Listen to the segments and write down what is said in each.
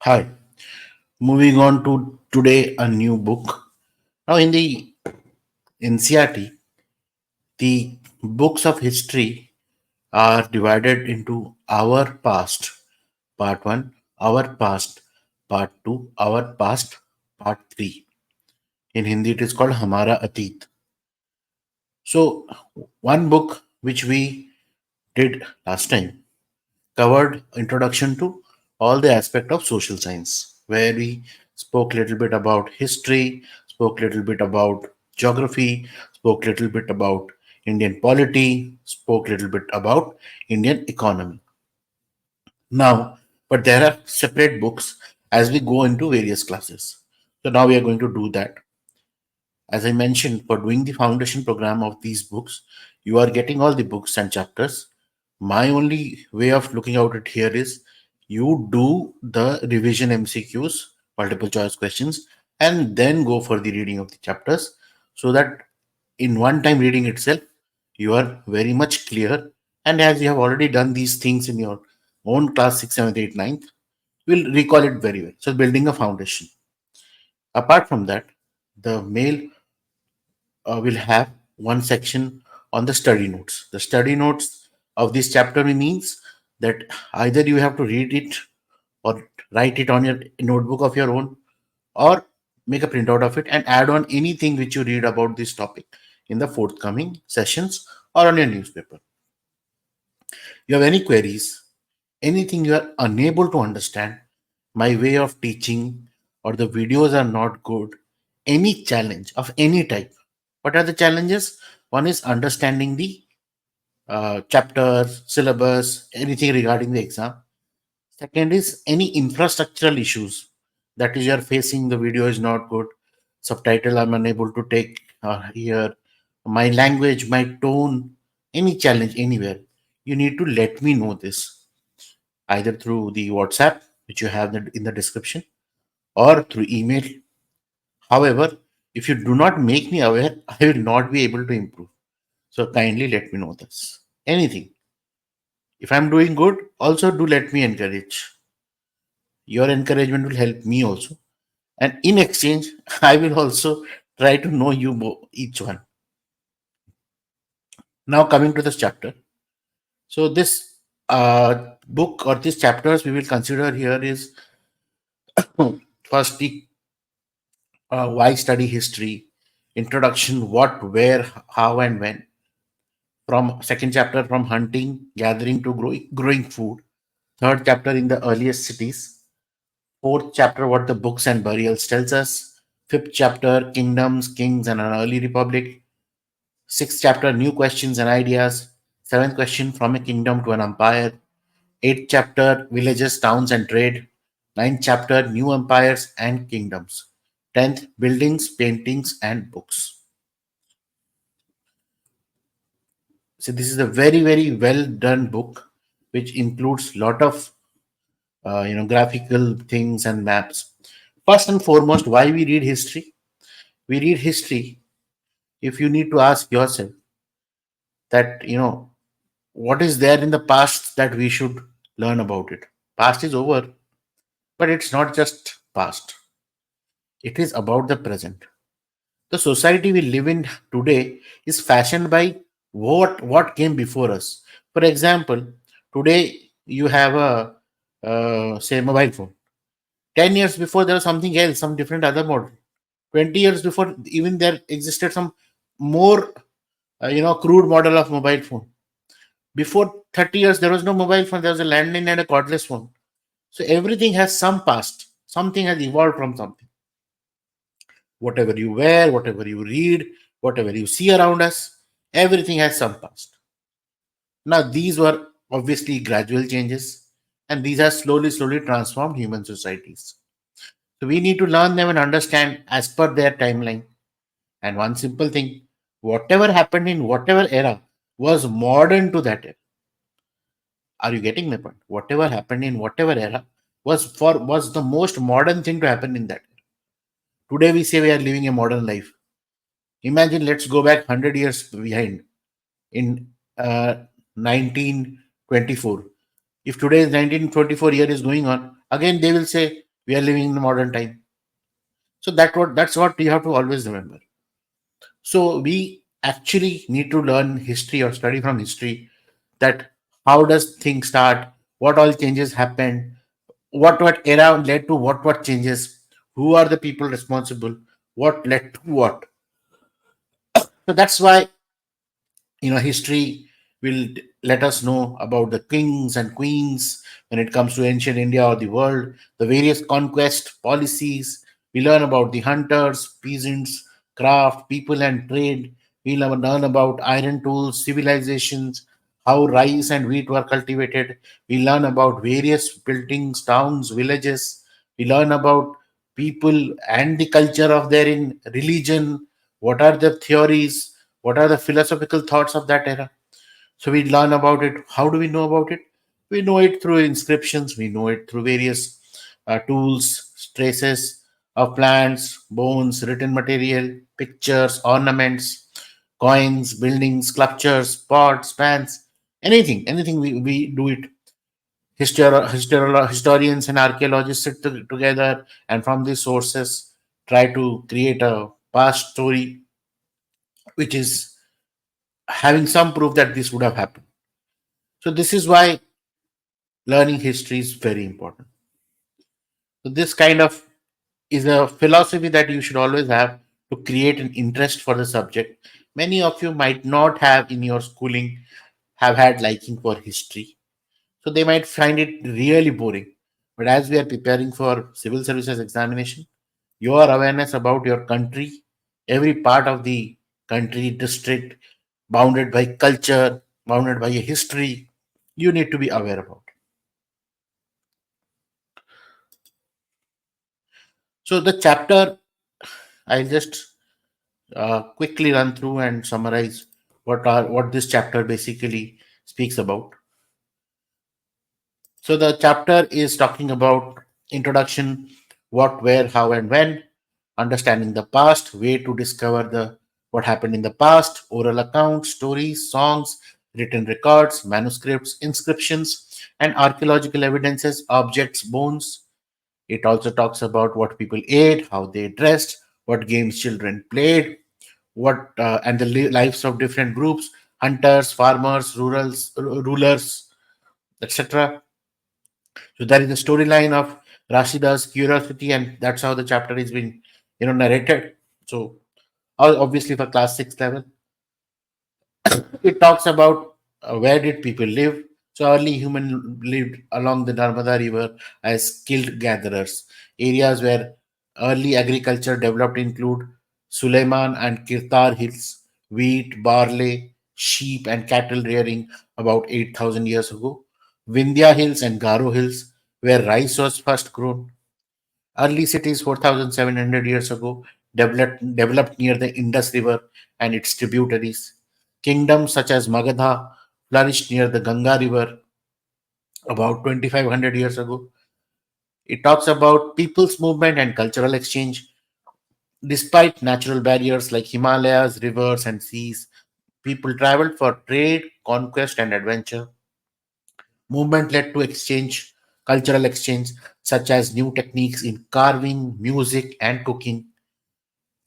Hi, moving on to today a new book. Now, in the NCERT, the books of history are divided into our past, part 1, our past, part 2, our past, part 3. In Hindi, it is called Hamara Ateet. So, one book which we did last time covered introduction to all the aspect of social science, where we spoke a little bit about history, spoke a little bit about geography, spoke a little bit about Indian polity, spoke a little bit about Indian economy. Now, but there are separate books as we go into various classes. So now we are going to do that. As I mentioned, for doing the foundation program of these books, you are getting all the books and chapters. My only way of looking at it here is you do the revision MCQs, multiple choice questions, and then go for the reading of the chapters so that in one time reading itself, you are very much clear. And as you have already done these things in your own class 6, 7, 8, 9, you will recall it very well. So, building a foundation. Apart from that, the male will have one section on the study notes. The study notes of this chapter means that either you have to read it or write it on your notebook of your own, or make a printout of it and add on anything which you read about this topic in the forthcoming sessions or on your newspaper. You have any queries, anything you are unable to understand, my way of teaching or the videos are not good, any challenge of any type. What are the challenges? One is understanding the chapters, syllabus, anything regarding the exam. Second is any infrastructural issues, that is you are facing, the video is not good, subtitle I'm unable to take here, my language, my tone, any challenge anywhere. You need to let me know this either through the WhatsApp, which you have in the description, or through email. However, if you do not make me aware, I will not be able to improve. So kindly let me know this. Anything. If I'm doing good, also do let me encourage. Your encouragement will help me also. And in exchange, I will also try to know you each one. Now coming to this chapter. So this book or these chapters we will consider here is first the why study history, introduction, what, where, how, and when. From second chapter, from hunting, gathering to growing food. Third chapter, in the earliest cities. Fourth chapter, what the books and burials tells us. Fifth chapter, kingdoms, kings, and an early republic. Sixth chapter, new questions and ideas. Seventh question, from a kingdom to an empire. Eighth chapter, villages, towns, and trade. Ninth chapter, new empires and kingdoms. 10th, buildings, paintings, and books. So this is a very, very well done book, which includes lot of graphical things and maps. First and foremost, why we read history? We read history if you need to ask yourself that what is there in the past that we should learn about it. Past is over, but it's not just past. It is about the present. The society we live in today is fashioned by what came before us. For example, today you have a say mobile phone. 10 years before there was something else, some different other model. 20 years before even there existed some more crude model of mobile phone. Before 30 years there was no mobile phone. There was a landline and a cordless phone. So everything has some past. Something has evolved from something. Whatever you wear, whatever you read, whatever you see around us, everything has some past. Now, these were obviously gradual changes, and these have slowly transformed human societies. So, we need to learn them and understand as per their timeline. And one simple thing, whatever happened in whatever era was modern to that era. Are you getting my point? Whatever happened in whatever era was the most modern thing to happen in that era. Today we say we are living a modern life. Imagine, let's go back 100 years behind in 1924. If today's 1924 year is going on, again they will say We are living in the modern time. So that's what you have to always remember. So we actually need to learn history or study from history, that how does things start, what all changes happened, what era led to what changes, who are the people responsible, what led to what. So that's why history will let us know about the kings and queens when it comes to ancient India or the world, the various conquest policies. We learn about the hunters, peasants, craft, people, and trade. We learn about iron tools, civilizations, how rice and wheat were cultivated. We learn about various buildings, towns, villages. We learn about people and the culture of their in religion. What are the theories? What are the philosophical thoughts of that era? So we learn about it. How do we know about it? We know it through inscriptions, we know it through various tools, traces of plants, bones, written material, pictures, ornaments, coins, buildings, sculptures, pots, pans, anything we do it. Historians and archaeologists sit together, and from these sources try to create a past story which is having some proof that this would have happened. So this is why learning history is very important. So this kind of is a philosophy that you should always have to create an interest for the subject. Many of you might not have in your schooling have had liking for history. So they might find it really boring. But as we are preparing for civil services examination, your awareness about your country, every part of the country, district, bounded by culture, bounded by a history, you need to be aware about. So the chapter, I'll just quickly run through and summarize what this chapter basically speaks about. So the chapter is talking about introduction, what, where, how, and when, understanding the past, way to discover the what happened in the past, oral accounts, stories, songs, written records, manuscripts, inscriptions, and archaeological evidences, objects, bones. It also talks about what people ate, how they dressed, what games children played, what and the lives of different groups, hunters, farmers, rulers, etc. So there is a storyline of Rashida's curiosity, and that's how the chapter is being, narrated. So obviously for class six level, it talks about where did people live. So early human lived along the Narmada River as skilled gatherers. Areas where early agriculture developed include Suleiman and Kirtar hills, wheat, barley, sheep, and cattle rearing about 8,000 years ago. Vindhya hills and Garo hills, where rice was first grown. Early cities 4,700 years ago developed near the Indus River and its tributaries. Kingdoms such as Magadha flourished near the Ganga River about 2,500 years ago. It talks about people's movement and cultural exchange. Despite natural barriers like Himalayas, rivers, and seas, people traveled for trade, conquest, and adventure. Movement led to cultural exchange, such as new techniques in carving, music, and cooking.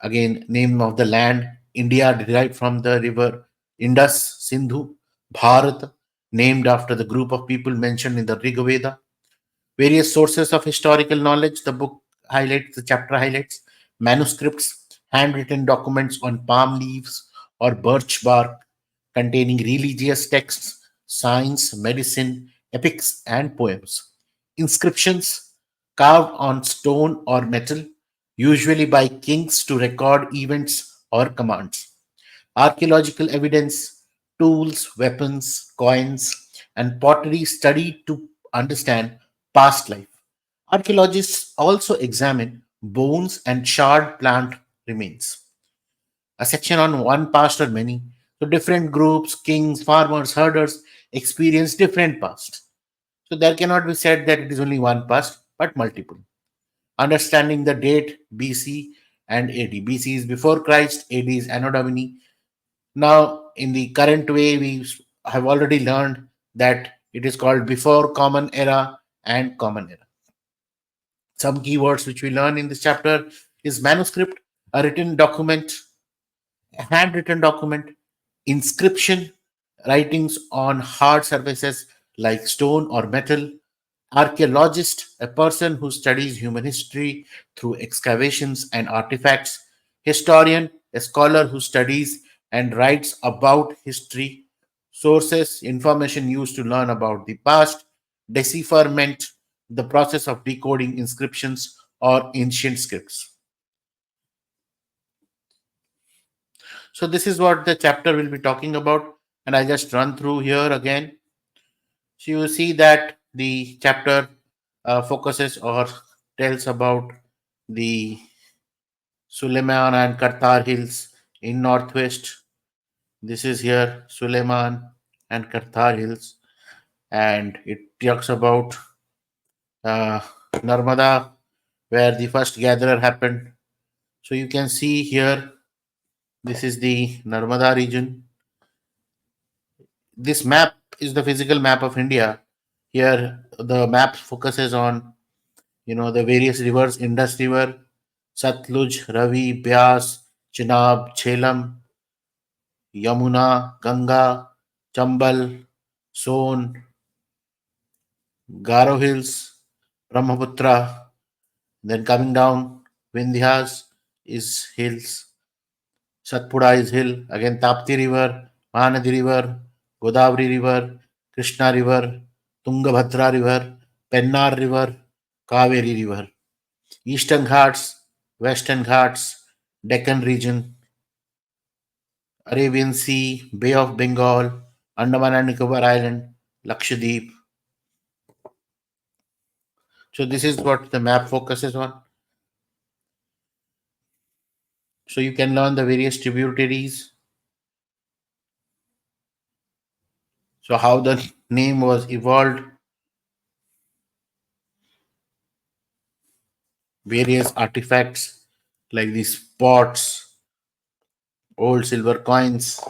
Again, name of the land, India derived from the river Indus, Sindhu, Bharat, named after the group of people mentioned in the Rig Veda. Various sources of historical knowledge, the chapter highlights manuscripts, handwritten documents on palm leaves or birch bark containing religious texts, science, medicine, epics, and poems. Inscriptions carved on stone or metal, usually by kings to record events or commands. Archaeological evidence, tools, weapons, coins, and pottery studied to understand past life. Archaeologists also examine bones and charred plant remains. A section on one past or many. So different groups, kings, farmers, herders experience different past. So there cannot be said that it is only one past, but multiple. Understanding the date BC and AD. BC is before Christ, AD is Anno Domini. Now, in the current way, we have already learned that it is called before Common Era and Common Era. Some keywords which we learn in this chapter is manuscript, a written document, a handwritten document, inscription, writings on hard surfaces like stone or metal, archaeologist, a person who studies human history through excavations and artifacts, historian, a scholar who studies and writes about history, sources, information used to learn about the past, decipherment, the process of decoding inscriptions or ancient scripts. So, this is what the chapter will be talking about, and I just run through here again. So, you see that the chapter focuses or tells about the Suleiman and Kartar Hills in northwest. This is here Suleiman and Kartar Hills, and it talks about uh, Narmada, where the first gatherer happened. So you can see here, this is the Narmada region. This map is the physical map of India. Here, the map focuses on the various rivers: Indus River, Satluj, Ravi, Byas, Chenab, Jhelum, Yamuna, Ganga, Chambal, Son, Garo Hills, Brahmaputra. Then coming down, Vindhyas is hills, Satpura is hill, again Tapti River, Mahanadi River, Godavari River, Krishna River, Tungabhadra River, Pennar River, Kaveri River. Eastern Ghats, Western Ghats, Deccan region, Arabian Sea, Bay of Bengal, Andaman and Nicobar Island, Lakshadweep. So this is what the map focuses on. So you can learn the various tributaries. So how the name was evolved, various artifacts like these pots, old silver coins.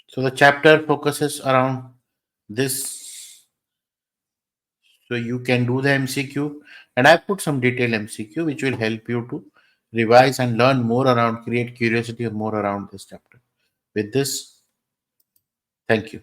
So the chapter focuses around this. So you can do the MCQ, and I put some detailed MCQ which will help you to revise and learn more around, create curiosity more around this chapter. With this, thank you.